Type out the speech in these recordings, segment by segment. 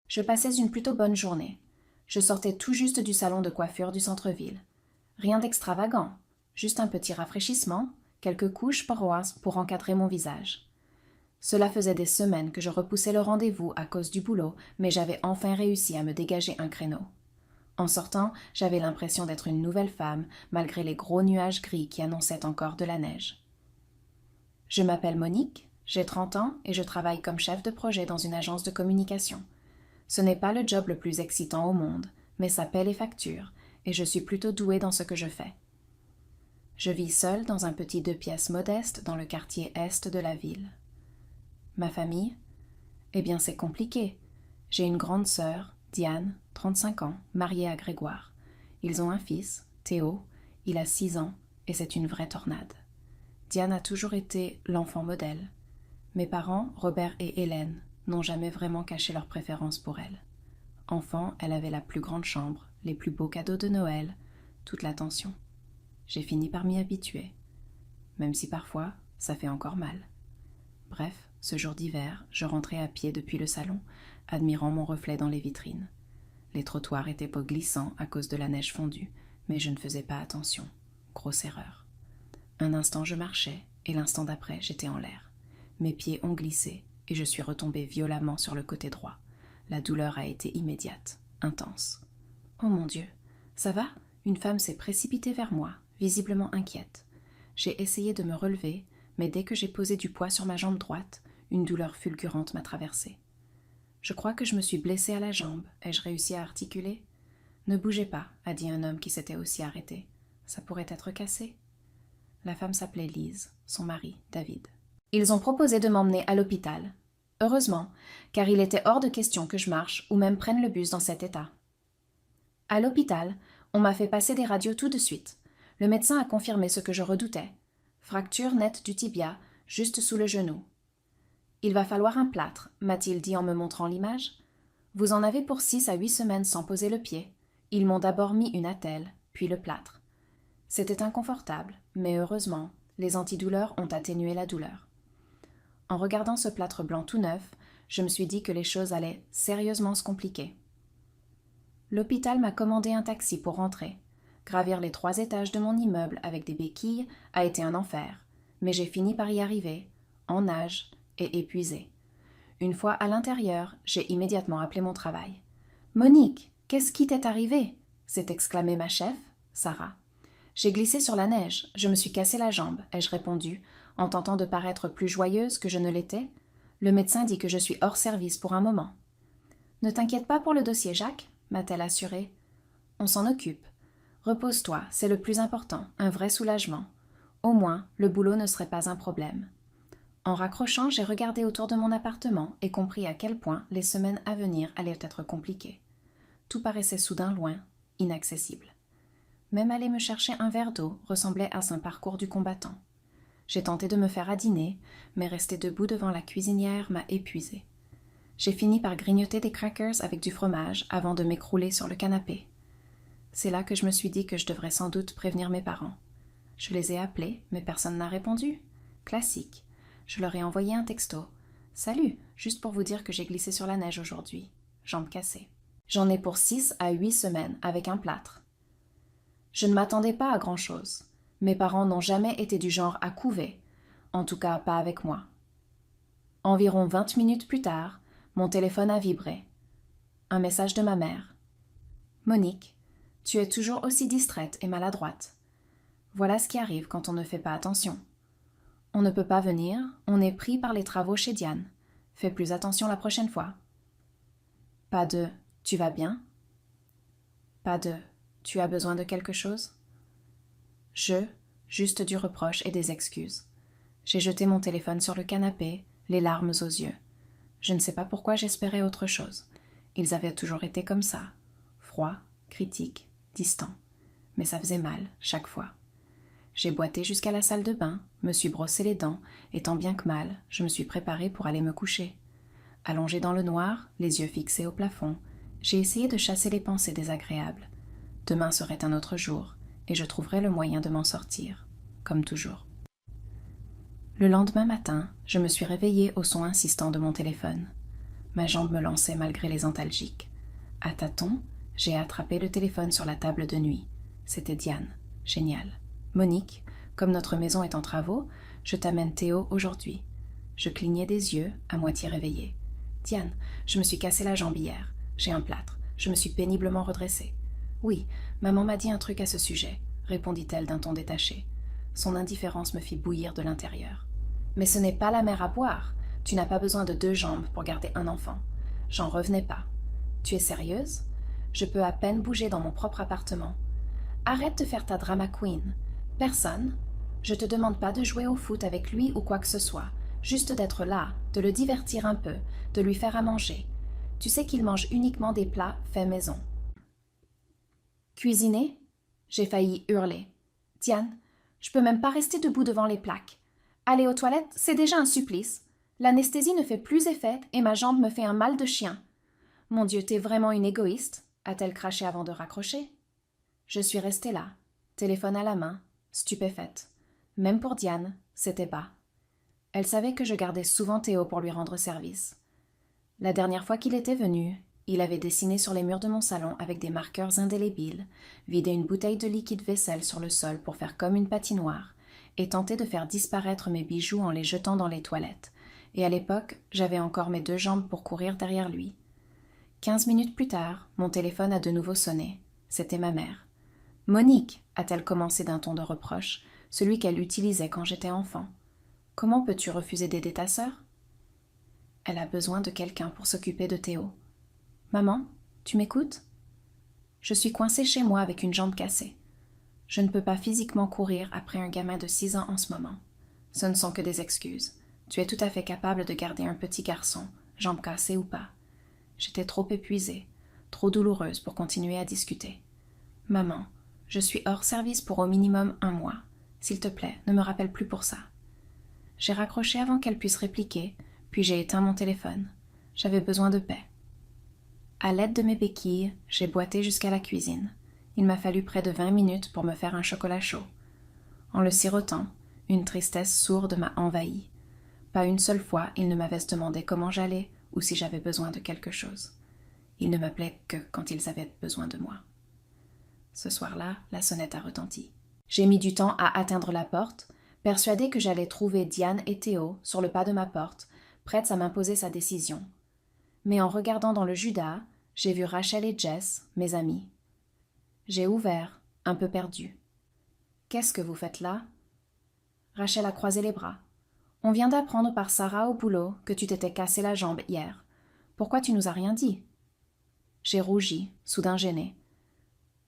Je passais une plutôt bonne journée. Je sortais tout juste du salon de coiffure du centre-ville. Rien d'extravagant, juste un petit rafraîchissement, quelques couches poroises pour encadrer mon visage. Cela faisait des semaines que je repoussais le rendez-vous à cause du boulot, mais j'avais enfin réussi à me dégager un créneau. En sortant, j'avais l'impression d'être une nouvelle femme, malgré les gros nuages gris qui annonçaient encore de la neige. Je m'appelle Monique, j'ai 30 ans et je travaille comme chef de projet dans une agence de communication. Ce n'est pas le job le plus excitant au monde, mais ça paie les factures, et je suis plutôt douée dans ce que je fais. Je vis seule dans un petit 2 pièces modeste dans le quartier est de la ville. Ma famille? Eh bien, c'est compliqué. J'ai une grande sœur, Diane, 35 ans, mariée à Grégoire. Ils ont un fils, Théo, il a 6 ans, et c'est une vraie tornade. Diane a toujours été l'enfant modèle. Mes parents, Robert et Hélène, n'ont jamais vraiment caché leur préférence pour elle. Enfant, elle avait la plus grande chambre, les plus beaux cadeaux de Noël, toute l'attention. J'ai fini par m'y habituer, même si parfois, ça fait encore mal. Bref, ce jour d'hiver, je rentrais à pied depuis le salon, admirant mon reflet dans les vitrines. Les trottoirs étaient peu glissants à cause de la neige fondue, mais je ne faisais pas attention. Grosse erreur. Un instant je marchais, et l'instant d'après j'étais en l'air. Mes pieds ont glissé, et je suis retombée violemment sur le côté droit. La douleur a été immédiate, intense. Oh mon Dieu, ça va? Une femme s'est précipitée vers moi, visiblement inquiète. J'ai essayé de me relever, mais dès que j'ai posé du poids sur ma jambe droite, une douleur fulgurante m'a traversée. Je crois que je me suis blessée à la jambe. Ai-je réussi à articuler? Ne bougez pas, a dit un homme qui s'était aussi arrêté. Ça pourrait être cassé. La femme s'appelait Lise, son mari, David. Ils ont proposé de m'emmener à l'hôpital. Heureusement, car il était hors de question que je marche ou même prenne le bus dans cet état. À l'hôpital, on m'a fait passer des radios tout de suite. Le médecin a confirmé ce que je redoutais. Fracture nette du tibia, juste sous le genou. Il va falloir un plâtre, m'a-t-il dit en me montrant l'image. Vous en avez pour 6 à 8 semaines sans poser le pied. Ils m'ont d'abord mis une attelle, puis le plâtre. C'était inconfortable, mais heureusement, les antidouleurs ont atténué la douleur. En regardant ce plâtre blanc tout neuf, je me suis dit que les choses allaient sérieusement se compliquer. L'hôpital m'a commandé un taxi pour rentrer. Gravir les 3 étages de mon immeuble avec des béquilles a été un enfer, mais j'ai fini par y arriver, en nage et épuisée. Une fois à l'intérieur, j'ai immédiatement appelé mon travail. « Monique, qu'est-ce qui t'est arrivé ?» s'est exclamée ma chef, Sarah. « J'ai glissé sur la neige, je me suis cassé la jambe », ai-je répondu, en tentant de paraître plus joyeuse que je ne l'étais. Le médecin dit que je suis hors service pour un moment. « Ne t'inquiète pas pour le dossier, Jacques », m'a-t-elle assuré. « On s'en occupe. Repose-toi, c'est le plus important, un vrai soulagement. Au moins, le boulot ne serait pas un problème. » En raccrochant, j'ai regardé autour de mon appartement et compris à quel point les semaines à venir allaient être compliquées. Tout paraissait soudain loin, inaccessible. Même aller me chercher un verre d'eau ressemblait à un parcours du combattant. J'ai tenté de me faire à dîner, mais rester debout devant la cuisinière m'a épuisée. J'ai fini par grignoter des crackers avec du fromage avant de m'écrouler sur le canapé. C'est là que je me suis dit que je devrais sans doute prévenir mes parents. Je les ai appelés, mais personne n'a répondu. Classique. Je leur ai envoyé un texto. « Salut, juste pour vous dire que j'ai glissé sur la neige aujourd'hui. Jambe cassée. J'en ai pour 6 à 8 semaines avec un plâtre. » Je ne m'attendais pas à grand-chose. Mes parents n'ont jamais été du genre à couver. En tout cas, pas avec moi. Environ 20 minutes plus tard, mon téléphone a vibré. Un message de ma mère. « Monique, tu es toujours aussi distraite et maladroite. Voilà ce qui arrive quand on ne fait pas attention. On ne peut pas venir, on est pris par les travaux chez Diane. Fais plus attention la prochaine fois. » Pas de « tu vas bien ?» Pas de « tu as besoin de quelque chose ?» Juste du reproche et des excuses. J'ai jeté mon téléphone sur le canapé, les larmes aux yeux. Je ne sais pas pourquoi j'espérais autre chose. Ils avaient toujours été comme ça, froids, critiques, distants. Mais ça faisait mal, chaque fois. J'ai boité jusqu'à la salle de bain, me suis brossé les dents, et tant bien que mal, je me suis préparée pour aller me coucher. Allongée dans le noir, les yeux fixés au plafond, j'ai essayé de chasser les pensées désagréables. Demain serait un autre jour, et je trouverai le moyen de m'en sortir, comme toujours. Le lendemain matin, je me suis réveillée au son insistant de mon téléphone. Ma jambe me lançait malgré les antalgiques. À tâtons, j'ai attrapé le téléphone sur la table de nuit. C'était Diane. Génial. Monique, comme notre maison est en travaux, je t'amène Théo aujourd'hui. Je clignais des yeux, à moitié réveillée. Diane, je me suis cassé la jambe hier. J'ai un plâtre. Je me suis péniblement redressée. Oui, maman m'a dit un truc à ce sujet, répondit-elle d'un ton détaché. Son indifférence me fit bouillir de l'intérieur. Mais ce n'est pas la mer à boire. Tu n'as pas besoin de 2 jambes pour garder un enfant. J'en revenais pas. Tu es sérieuse? Je peux à peine bouger dans mon propre appartement. Arrête de faire ta drama queen. Personne. Je te demande pas de jouer au foot avec lui ou quoi que ce soit. Juste d'être là, de le divertir un peu, de lui faire à manger. Tu sais qu'il mange uniquement des plats faits maison. Cuisiner? J'ai failli hurler. Diane, je peux même pas rester debout devant les plaques. Aller aux toilettes, c'est déjà un supplice. L'anesthésie ne fait plus effet et ma jambe me fait un mal de chien. Mon Dieu, t'es vraiment une égoïste, a-t-elle craché avant de raccrocher. Je suis restée là, téléphone à la main, stupéfaite. Même pour Diane, c'était bas. Elle savait que je gardais souvent Théo pour lui rendre service. La dernière fois qu'il était venu, il avait dessiné sur les murs de mon salon avec des marqueurs indélébiles, vidé une bouteille de liquide vaisselle sur le sol pour faire comme une patinoire, et tenté de faire disparaître mes bijoux en les jetant dans les toilettes. Et à l'époque, j'avais encore mes 2 jambes pour courir derrière lui. 15 minutes plus tard, mon téléphone a de nouveau sonné. C'était ma mère. « Monique » a-t-elle commencé d'un ton de reproche, celui qu'elle utilisait quand j'étais enfant. « Comment peux-tu refuser d'aider ta sœur ?» Elle a besoin de quelqu'un pour s'occuper de Théo. « Maman, tu m'écoutes ?» Je suis coincée chez moi avec une jambe cassée. Je ne peux pas physiquement courir après un gamin de 6 ans en ce moment. Ce ne sont que des excuses. Tu es tout à fait capable de garder un petit garçon, jambe cassée ou pas. J'étais trop épuisée, trop douloureuse pour continuer à discuter. Maman, je suis hors service pour au minimum 1 mois. S'il te plaît, ne me rappelle plus pour ça. J'ai raccroché avant qu'elle puisse répliquer, puis j'ai éteint mon téléphone. J'avais besoin de paix. À l'aide de mes béquilles, j'ai boité jusqu'à la cuisine. Il m'a fallu près de 20 minutes pour me faire un chocolat chaud. En le sirotant, une tristesse sourde m'a envahie. Pas une seule fois, il ne m'avait demandé comment j'allais ou si j'avais besoin de quelque chose. Ils ne m'appelaient que quand ils avaient besoin de moi. Ce soir-là, la sonnette a retenti. J'ai mis du temps à atteindre la porte, persuadée que j'allais trouver Diane et Théo sur le pas de ma porte, prêtes à m'imposer sa décision. Mais en regardant dans le Judas, j'ai vu Rachel et Jess, mes amis. J'ai ouvert, un peu perdue. « Qu'est-ce que vous faites là ?» Rachel a croisé les bras. « On vient d'apprendre par Sarah au boulot que tu t'étais cassé la jambe hier. Pourquoi tu nous as rien dit ?» J'ai rougi, soudain gênée.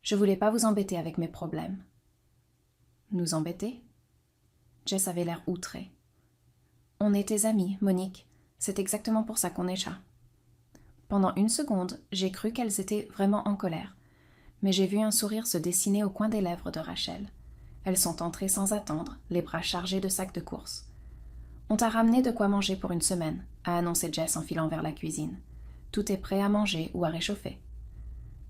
Je voulais pas vous embêter avec mes problèmes. Nous embêter? Jess avait l'air outré. On est tes amis, Monique. C'est exactement pour ça qu'on est chats. Pendant 1 seconde, j'ai cru qu'elles étaient vraiment en colère. Mais j'ai vu un sourire se dessiner au coin des lèvres de Rachel. Elles sont entrées sans attendre, les bras chargés de sacs de course. « On t'a ramené de quoi manger pour 1 semaine, » a annoncé Jess en filant vers la cuisine. « Tout est prêt à manger ou à réchauffer. »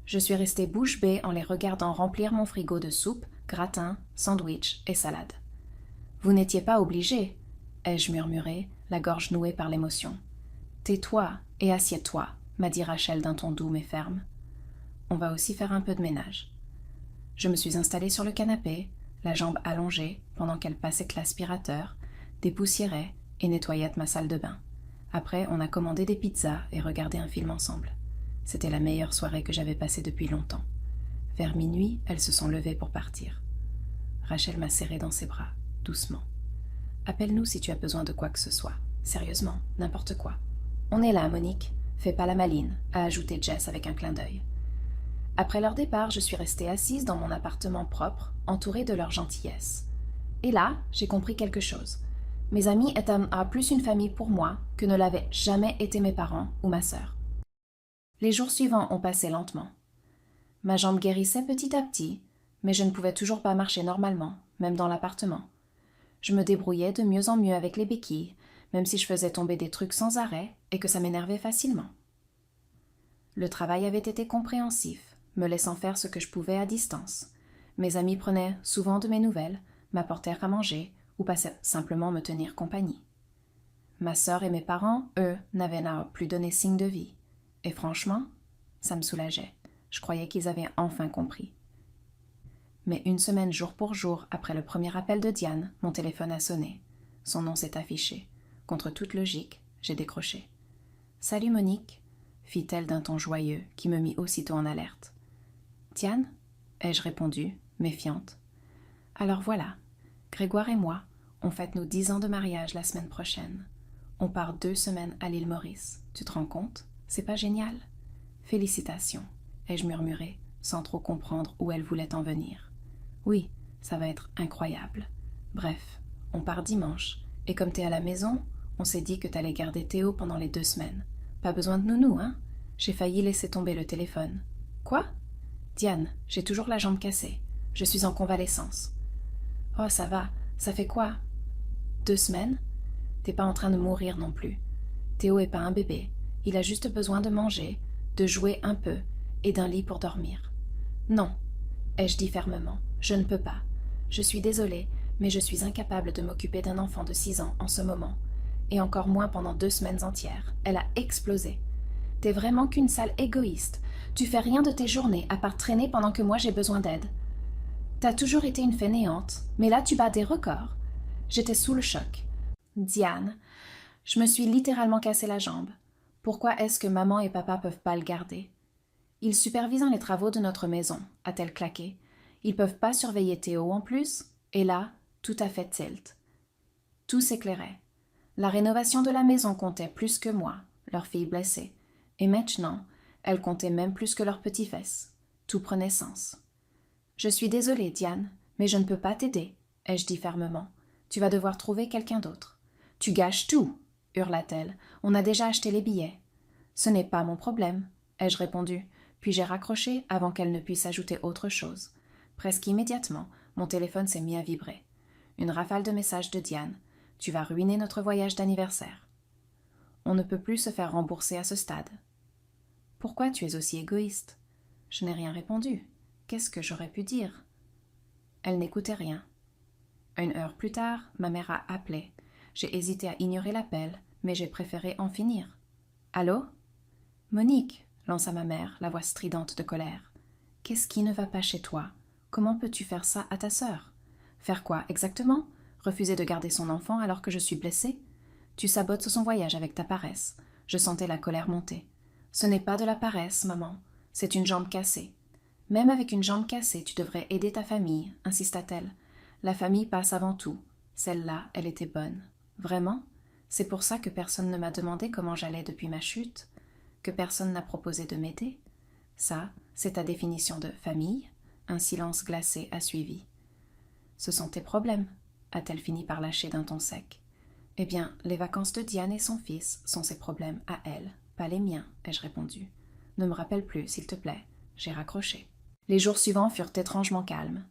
Je suis restée bouche bée en les regardant remplir mon frigo de soupe, gratin, sandwich et salade. « Vous n'étiez pas obligé, » ai-je murmuré, la gorge nouée par l'émotion. « Tais-toi et assieds-toi, » m'a dit Rachel d'un ton doux mais ferme. « On va aussi faire un peu de ménage. » Je me suis installée sur le canapé, la jambe allongée, pendant qu'elle passait l'aspirateur, dépoussiérait et nettoyait ma salle de bain. Après, on a commandé des pizzas et regardé un film ensemble. C'était la meilleure soirée que j'avais passée depuis longtemps. Vers minuit, elles se sont levées pour partir. Rachel m'a serrée dans ses bras, doucement. « Appelle-nous si tu as besoin de quoi que ce soit. Sérieusement, n'importe quoi. »« On est là, Monique. Fais pas la maline, » a ajouté Jess avec un clin d'œil. Après leur départ, je suis restée assise dans mon appartement propre, entourée de leur gentillesse. Et là, j'ai compris quelque chose. Mes amis étaient plus une famille pour moi que ne l'avaient jamais été mes parents ou ma sœur. Les jours suivants ont passé lentement. Ma jambe guérissait petit à petit, mais je ne pouvais toujours pas marcher normalement, même dans l'appartement. Je me débrouillais de mieux en mieux avec les béquilles, même si je faisais tomber des trucs sans arrêt et que ça m'énervait facilement. Le travail avait été compréhensif, me laissant faire ce que je pouvais à distance. Mes amis prenaient souvent de mes nouvelles, m'apportèrent à manger ou passaient simplement me tenir compagnie. Ma sœur et mes parents, eux, n'avaient plus donné signe de vie. Et franchement, ça me soulageait. Je croyais qu'ils avaient enfin compris. Mais une semaine jour pour jour, après le premier appel de Diane, mon téléphone a sonné. Son nom s'est affiché. Contre toute logique, j'ai décroché. « Salut Monique », fit-elle d'un ton joyeux qui me mit aussitôt en alerte. « Diane ?» ai-je répondu, méfiante. « Alors voilà, Grégoire et moi, on fête nos 10 ans de mariage la semaine prochaine. On part 2 semaines à l'île Maurice. Tu te rends compte? C'est pas génial? Félicitations, ai-je murmuré, sans trop comprendre où elle voulait en venir. Oui, ça va être incroyable. Bref, on part dimanche, et comme t'es à la maison, on s'est dit que t'allais garder Théo pendant les 2 semaines. Pas besoin de nounou, hein? J'ai failli laisser tomber le téléphone. Quoi? Diane, j'ai toujours la jambe cassée. Je suis en convalescence. Oh, ça va. Ça fait quoi? 2 semaines? T'es pas en train de mourir non plus. Théo est pas un bébé. Il a juste besoin de manger, de jouer un peu et d'un lit pour dormir. Non, ai-je dit fermement, je ne peux pas. Je suis désolée, mais je suis incapable de m'occuper d'un enfant de 6 ans en ce moment. Et encore moins pendant 2 semaines entières. Elle a explosé. T'es vraiment qu'une sale égoïste. Tu fais rien de tes journées à part traîner pendant que moi j'ai besoin d'aide. T'as toujours été une fainéante, mais là tu bats des records. J'étais sous le choc. Diane, je me suis littéralement cassé la jambe. Pourquoi est-ce que maman et papa peuvent pas le garder? Ils supervisent les travaux de notre maison, a-t-elle claqué. Ils peuvent pas surveiller Théo en plus? Et là, tout à fait tilt. Tout s'éclairait. La rénovation de la maison comptait plus que moi, leur fille blessée. Et maintenant, elle comptait même plus que leur petit-fils. Tout prenait sens. « Je suis désolée, Diane, mais je ne peux pas t'aider, » ai-je dit fermement. « Tu vas devoir trouver quelqu'un d'autre. »« Tu gâches tout, » hurla-t-elle. « On a déjà acheté les billets. »« Ce n'est pas mon problème, » ai-je répondu, puis j'ai raccroché avant qu'elle ne puisse ajouter autre chose. Presque immédiatement, mon téléphone s'est mis à vibrer. Une rafale de messages de Diane. « Tu vas ruiner notre voyage d'anniversaire. » On ne peut plus se faire rembourser à ce stade. « Pourquoi tu es aussi égoïste ?» Je n'ai rien répondu. Qu'est-ce que j'aurais pu dire? Elle n'écoutait rien. 1 heure plus tard, ma mère a appelé. J'ai hésité à ignorer l'appel, mais j'ai préféré en finir. « Allô ?»« Monique » lança ma mère, la voix stridente de colère. « Qu'est-ce qui ne va pas chez toi? Comment peux-tu faire ça à ta sœur? Faire quoi exactement? Refuser de garder son enfant alors que je suis blessée? Tu sabotes son voyage avec ta paresse. » Je sentais la colère monter. « Ce n'est pas de la paresse, maman. C'est une jambe cassée. » « Même avec une jambe cassée, tu devrais aider ta famille, » insista-t-elle. « La famille passe avant tout. Celle-là, elle était bonne. » Vraiment? C'est pour ça que personne ne m'a demandé comment j'allais depuis ma chute? Que personne n'a proposé de m'aider? Ça, c'est ta définition de famille? Un silence glacé a suivi. « Ce sont tes problèmes, » a-t-elle fini par lâcher d'un ton sec. « Eh bien, les vacances de Diane et son fils sont ses problèmes à elle, pas les miens, » ai-je répondu. « Ne me rappelle plus, s'il te plaît. » J'ai raccroché. Les jours suivants furent étrangement calmes.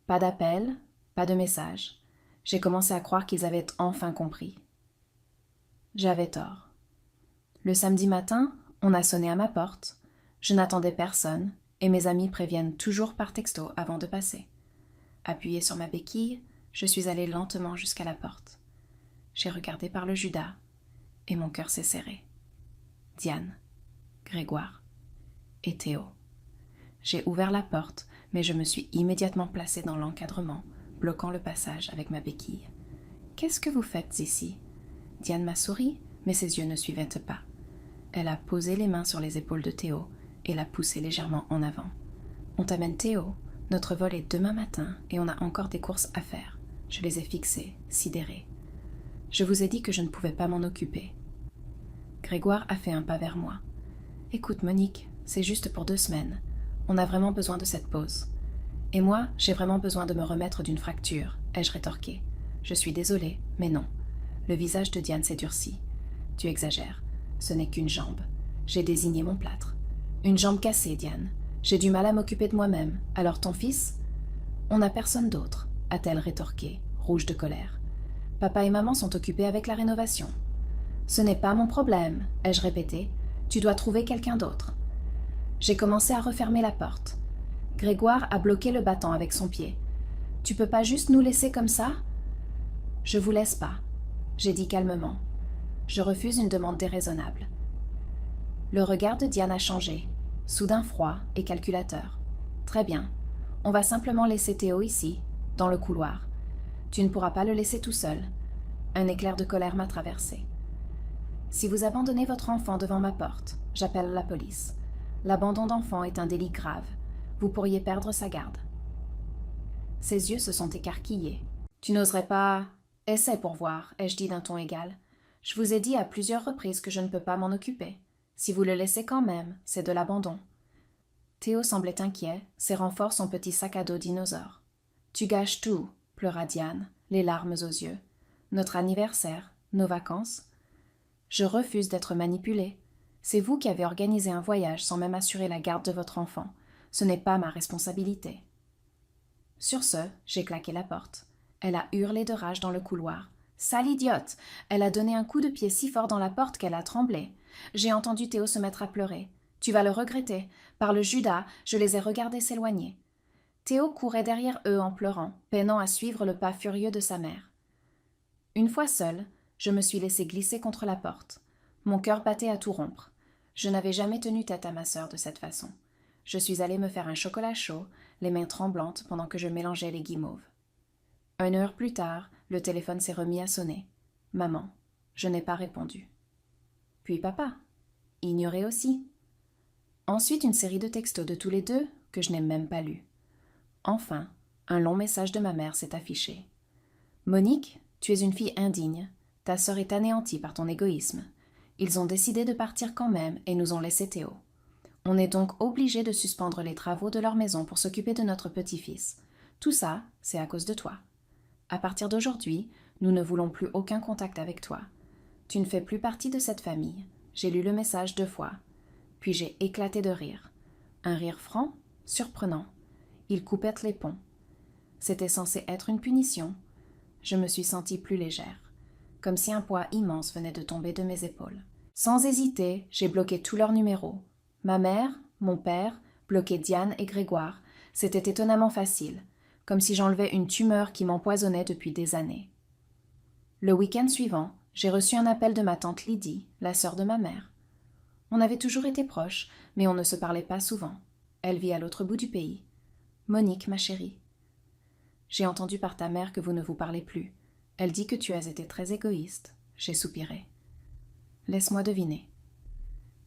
Pas d'appel, pas de message. J'ai commencé à croire qu'ils avaient enfin compris. J'avais tort. Le samedi matin, on a sonné à ma porte. Je n'attendais personne, et mes amis préviennent toujours par texto avant de passer. Appuyée sur ma béquille, je suis allée lentement jusqu'à la porte. J'ai regardé par le Judas, et mon cœur s'est serré. Diane, Grégoire et Théo. J'ai ouvert la porte, mais je me suis immédiatement placée dans l'encadrement, bloquant le passage avec ma béquille. « Qu'est-ce que vous faites ici ?» Diane m'a souri, mais ses yeux ne suivaient pas. Elle a posé les mains sur les épaules de Théo et l'a poussé légèrement en avant. « On t'amène Théo. Notre vol est demain matin et on a encore des courses à faire. » Je les ai fixés, sidérés. « Je vous ai dit que je ne pouvais pas m'en occuper. » Grégoire a fait un pas vers moi. « Écoute, Monique, c'est juste pour 2 semaines. On a vraiment besoin de cette pause. Et moi, j'ai vraiment besoin de me remettre d'une fracture, ai-je rétorqué. Je suis désolée, mais non. Le visage de Diane s'est durci. Tu exagères. Ce n'est qu'une jambe. J'ai désigné mon plâtre. Une jambe cassée, Diane. J'ai du mal à m'occuper de moi-même. Alors ton fils? On n'a personne d'autre, a-t-elle rétorqué, rouge de colère. Papa et maman sont occupés avec la rénovation. Ce n'est pas mon problème, ai-je répété. Tu dois trouver quelqu'un d'autre. J'ai commencé à refermer la porte. Grégoire a bloqué le battant avec son pied. « Tu peux pas juste nous laisser comme ça ?»« Je vous laisse pas, » j'ai dit calmement. Je refuse une demande déraisonnable. Le regard de Diane a changé, soudain froid et calculateur. Très bien, on va simplement laisser Théo ici, dans le couloir. Tu ne pourras pas le laisser tout seul. Un éclair de colère m'a traversé. Si vous abandonnez votre enfant devant ma porte, j'appelle la police. L'abandon d'enfant est un délit grave. Vous pourriez perdre sa garde. Ses yeux se sont écarquillés. Tu n'oserais pas... Essaie pour voir, ai-je dit d'un ton égal. Je vous ai dit à plusieurs reprises que je ne peux pas m'en occuper. Si vous le laissez quand même, c'est de l'abandon. Théo semblait inquiet, serrant fort son petit sac à dos dinosaure. Tu gâches tout, pleura Diane, les larmes aux yeux. Notre anniversaire, nos vacances. Je refuse d'être manipulée. C'est vous qui avez organisé un voyage sans même assurer la garde de votre enfant. Ce n'est pas ma responsabilité. Sur ce, j'ai claqué la porte. Elle a hurlé de rage dans le couloir. Sale idiote! Elle a donné un coup de pied si fort dans la porte qu'elle a tremblé. J'ai entendu Théo se mettre à pleurer. Tu vas le regretter. Par le Judas, je les ai regardés s'éloigner. Théo courait derrière eux en pleurant, peinant à suivre le pas furieux de sa mère. Une fois seule, je me suis laissée glisser contre la porte. Mon cœur battait à tout rompre. Je n'avais jamais tenu tête à ma sœur de cette façon. Je suis allée me faire un chocolat chaud, les mains tremblantes pendant que je mélangeais les guimauves. 1 heure plus tard, le téléphone s'est remis à sonner. Maman, je n'ai pas répondu. Puis papa, ignoré aussi. Ensuite une série de textos de tous les deux que je n'ai même pas lus. Enfin, un long message de ma mère s'est affiché. Monique, tu es une fille indigne. Ta sœur est anéantie par ton égoïsme. Ils ont décidé de partir quand même et nous ont laissé Théo. On est donc obligé de suspendre les travaux de leur maison pour s'occuper de notre petit-fils. Tout ça, c'est à cause de toi. À partir d'aujourd'hui, nous ne voulons plus aucun contact avec toi. Tu ne fais plus partie de cette famille. J'ai lu le message 2 fois. Puis j'ai éclaté de rire. Un rire franc, surprenant. Il coupait les ponts. C'était censé être une punition. Je me suis sentie plus légère, comme si un poids immense venait de tomber de mes épaules. Sans hésiter, j'ai bloqué tous leurs numéros. Ma mère, mon père, bloqué Diane et Grégoire. C'était étonnamment facile, comme si j'enlevais une tumeur qui m'empoisonnait depuis des années. Le week-end suivant, j'ai reçu un appel de ma tante Lydie, la sœur de ma mère. On avait toujours été proches, mais on ne se parlait pas souvent. Elle vit à l'autre bout du pays. Monique, ma chérie. J'ai entendu par ta mère que vous ne vous parlez plus. Elle dit que tu as été très égoïste. J'ai soupiré. Laisse-moi deviner.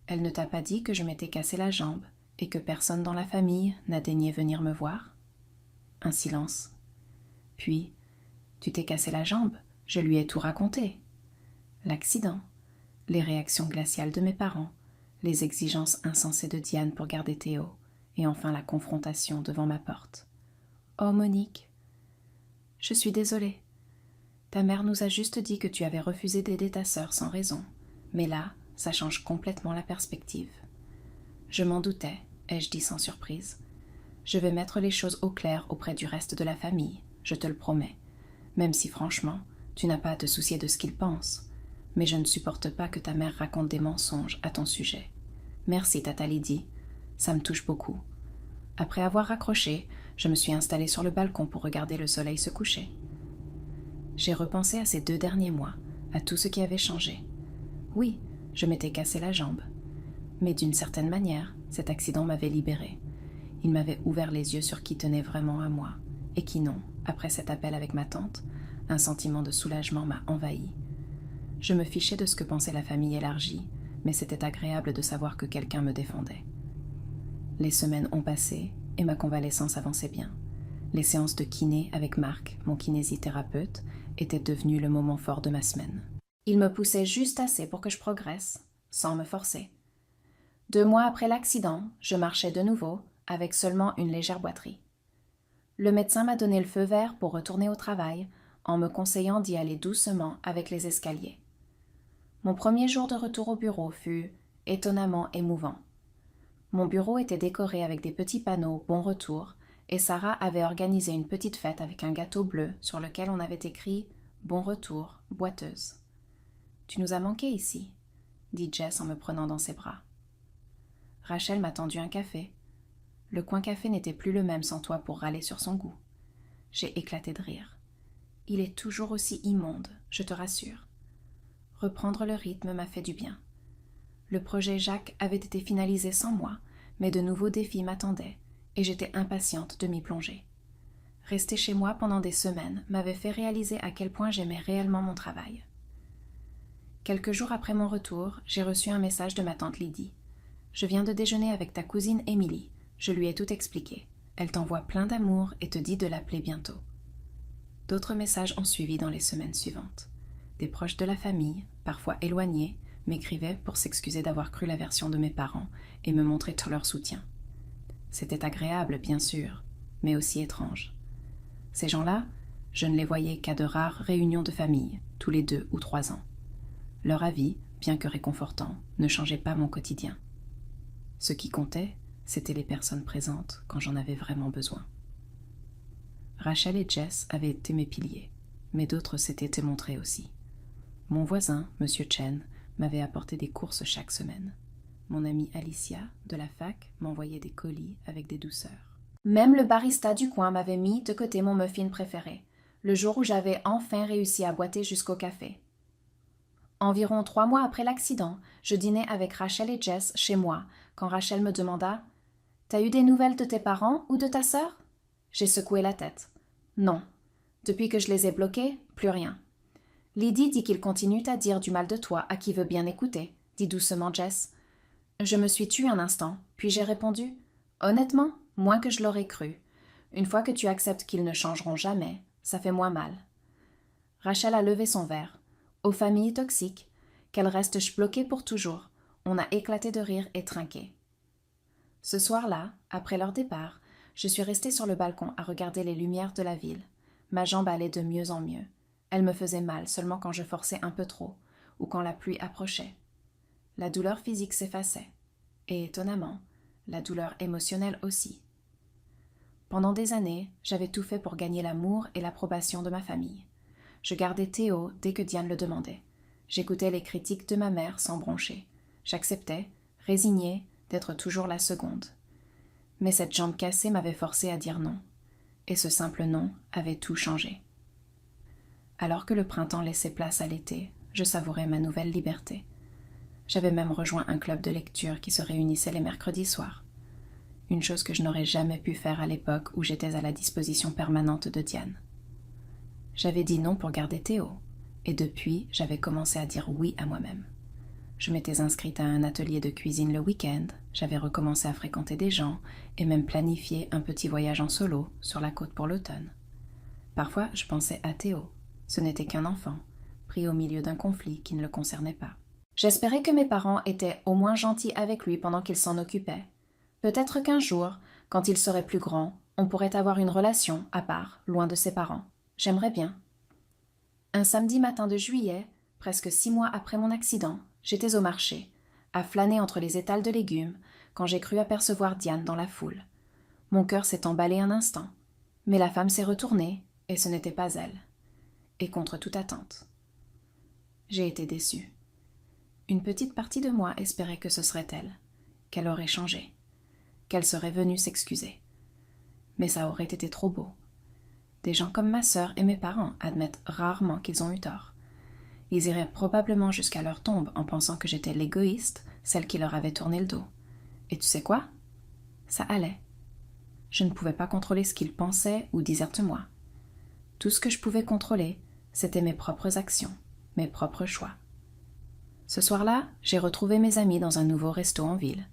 Elle ne t'a pas dit que je m'étais cassé la jambe et que personne dans la famille n'a daigné venir me voir? Un silence. Puis, tu t'es cassé la jambe, je lui ai tout raconté. L'accident, les réactions glaciales de mes parents, les exigences insensées de Diane pour garder Théo, et enfin la confrontation devant ma porte. Oh Monique, je suis désolée. Ta mère nous a juste dit que tu avais refusé d'aider ta sœur sans raison, mais là, ça change complètement la perspective. Je m'en doutais, ai-je dit sans surprise. Je vais mettre les choses au clair auprès du reste de la famille, je te le promets, même si franchement, tu n'as pas à te soucier de ce qu'ils pensent. Mais je ne supporte pas que ta mère raconte des mensonges à ton sujet. Merci, tata Lydie, ça me touche beaucoup. Après avoir raccroché, je me suis installée sur le balcon pour regarder le soleil se coucher. J'ai repensé à ces 2 derniers mois, à tout ce qui avait changé. Oui, je m'étais cassé la jambe. Mais d'une certaine manière, cet accident m'avait libérée. Il m'avait ouvert les yeux sur qui tenait vraiment à moi, et qui non, après cet appel avec ma tante, un sentiment de soulagement m'a envahi. Je me fichais de ce que pensait la famille élargie, mais c'était agréable de savoir que quelqu'un me défendait. Les semaines ont passé, et ma convalescence avançait bien. Les séances de kiné avec Marc, mon kinésithérapeute, étaient devenues le moment fort de ma semaine. Il me poussait juste assez pour que je progresse, sans me forcer. 2 mois après l'accident, je marchais de nouveau, avec seulement une légère boiterie. Le médecin m'a donné le feu vert pour retourner au travail, en me conseillant d'y aller doucement avec les escaliers. Mon premier jour de retour au bureau fut étonnamment émouvant. Mon bureau était décoré avec des petits panneaux « Bon retour » et Sarah avait organisé une petite fête avec un gâteau bleu sur lequel on avait écrit « Bon retour, boiteuse ». « Tu nous as manqué ici », dit Jess en me prenant dans ses bras. Rachel m'a tendu un café. Le coin café n'était plus le même sans toi pour râler sur son goût. J'ai éclaté de rire. Il est toujours aussi immonde, je te rassure. Reprendre le rythme m'a fait du bien. Le projet Jacques avait été finalisé sans moi, mais de nouveaux défis m'attendaient, et j'étais impatiente de m'y plonger. Rester chez moi pendant des semaines m'avait fait réaliser à quel point j'aimais réellement mon travail. Quelques jours après mon retour, j'ai reçu un message de ma tante Lydie. « Je viens de déjeuner avec ta cousine Émilie. Je lui ai tout expliqué. Elle t'envoie plein d'amour et te dit de l'appeler bientôt. » D'autres messages ont suivi dans les semaines suivantes. Des proches de la famille, parfois éloignés, m'écrivaient pour s'excuser d'avoir cru la version de mes parents et me montrer tout leur soutien. C'était agréable, bien sûr, mais aussi étrange. Ces gens-là, je ne les voyais qu'à de rares réunions de famille, tous les 2 ou 3 ans. Leur avis, bien que réconfortant, ne changeait pas mon quotidien. Ce qui comptait, c'étaient les personnes présentes quand j'en avais vraiment besoin. Rachel et Jess avaient été mes piliers, mais d'autres s'étaient montrés aussi. Mon voisin, M. Chen, m'avait apporté des courses chaque semaine. Mon amie Alicia, de la fac, m'envoyait des colis avec des douceurs. Même le barista du coin m'avait mis de côté mon muffin préféré, le jour où j'avais enfin réussi à boiter jusqu'au café. Environ 3 mois après l'accident, je dînais avec Rachel et Jess chez moi, quand Rachel me demanda « T'as eu des nouvelles de tes parents ou de ta sœur ?» J'ai secoué la tête. « Non. Depuis que je les ai bloqués, plus rien. » « Lydie dit qu'ils continuent à dire du mal de toi à qui veut bien écouter, » dit doucement Jess. Je me suis tue un instant, puis j'ai répondu « Honnêtement, moins que je l'aurais cru. Une fois que tu acceptes qu'ils ne changeront jamais, ça fait moins mal. » Rachel a levé son verre. Aux familles toxiques, qu'elles restent bloquées pour toujours, on a éclaté de rire et trinqué. Ce soir-là, après leur départ, je suis restée sur le balcon à regarder les lumières de la ville. Ma jambe allait de mieux en mieux. Elle me faisait mal seulement quand je forçais un peu trop, ou quand la pluie approchait. La douleur physique s'effaçait, et étonnamment, la douleur émotionnelle aussi. Pendant des années, j'avais tout fait pour gagner l'amour et l'approbation de ma famille. Je gardais Théo dès que Diane le demandait. J'écoutais les critiques de ma mère sans broncher. J'acceptais, résignée, d'être toujours la seconde. Mais cette jambe cassée m'avait forcée à dire non, et ce simple non avait tout changé. Alors que le printemps laissait place à l'été, je savourais ma nouvelle liberté. J'avais même rejoint un club de lecture qui se réunissait les mercredis soirs. Une chose que je n'aurais jamais pu faire à l'époque où j'étais à la disposition permanente de Diane. J'avais dit non pour garder Théo, et depuis, j'avais commencé à dire oui à moi-même. Je m'étais inscrite à un atelier de cuisine le week-end, j'avais recommencé à fréquenter des gens, et même planifié un petit voyage en solo sur la côte pour l'automne. Parfois, je pensais à Théo. Ce n'était qu'un enfant, pris au milieu d'un conflit qui ne le concernait pas. J'espérais que mes parents étaient au moins gentils avec lui pendant qu'il s'en occupait. Peut-être qu'un jour, quand il serait plus grand, on pourrait avoir une relation à part, loin de ses parents. J'aimerais bien. Un samedi matin de juillet, presque 6 mois après mon accident, j'étais au marché, à flâner entre les étals de légumes, quand j'ai cru apercevoir Diane dans la foule. Mon cœur s'est emballé un instant, mais la femme s'est retournée, et ce n'était pas elle. Et contre toute attente. J'ai été déçue. Une petite partie de moi espérait que ce serait elle, qu'elle aurait changé, qu'elle serait venue s'excuser. Mais ça aurait été trop beau. Des gens comme ma sœur et mes parents admettent rarement qu'ils ont eu tort. Ils iraient probablement jusqu'à leur tombe en pensant que j'étais l'égoïste, celle qui leur avait tourné le dos. Et tu sais quoi? Ça allait. Je ne pouvais pas contrôler ce qu'ils pensaient ou disaient de moi. Tout ce que je pouvais contrôler, c'était mes propres actions, mes propres choix. Ce soir-là, j'ai retrouvé mes amis dans un nouveau resto en ville.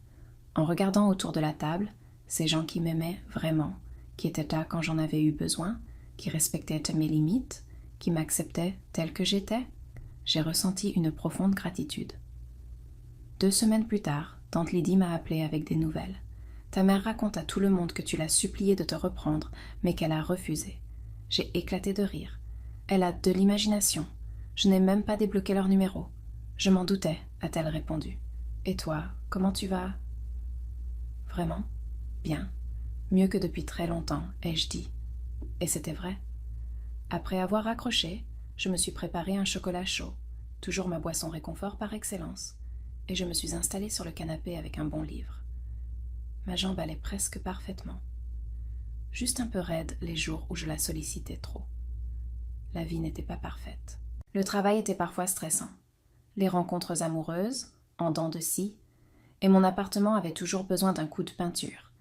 En regardant autour de la table, ces gens qui m'aimaient vraiment, qui étaient là quand j'en avais eu besoin, qui respectaient mes limites, qui m'acceptaient telle que j'étais, j'ai ressenti une profonde gratitude. 2 semaines plus tard, tante Lydie m'a appelée avec des nouvelles. Ta mère raconte à tout le monde que tu l'as suppliée de te reprendre, mais qu'elle a refusé. J'ai éclaté de rire. Elle a de l'imagination. Je n'ai même pas débloqué leur numéro. Je m'en doutais, a-t-elle répondu. Et toi, comment tu vas? Vraiment? Bien. Mieux que depuis très longtemps, ai-je dit. Et c'était vrai. Après avoir raccroché, je me suis préparé un chocolat chaud, toujours ma boisson réconfort par excellence, et je me suis installée sur le canapé avec un bon livre. Ma jambe allait presque parfaitement. Juste un peu raide les jours où je la sollicitais trop. La vie n'était pas parfaite. Le travail était parfois stressant. les rencontres amoureuses, en dents de scie, et mon appartement avait toujours besoin d'un coup de peinture.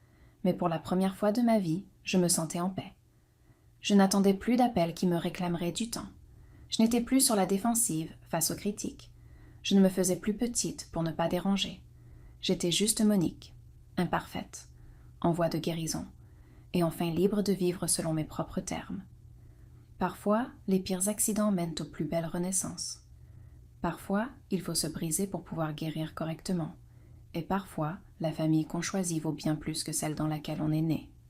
Mais pour la première fois de ma vie, je me sentais en paix. Je n'attendais plus d'appels qui me réclameraient du temps. Je n'étais plus sur la défensive face aux critiques. Je ne me faisais plus petite pour ne pas déranger. J'étais juste Monique, imparfaite, en voie de guérison, et enfin libre de vivre selon mes propres termes. Parfois, les pires accidents mènent aux plus belles renaissances. Parfois, il faut se briser pour pouvoir guérir correctement. Et parfois, la famille qu'on choisit vaut bien plus que celle dans laquelle on est né.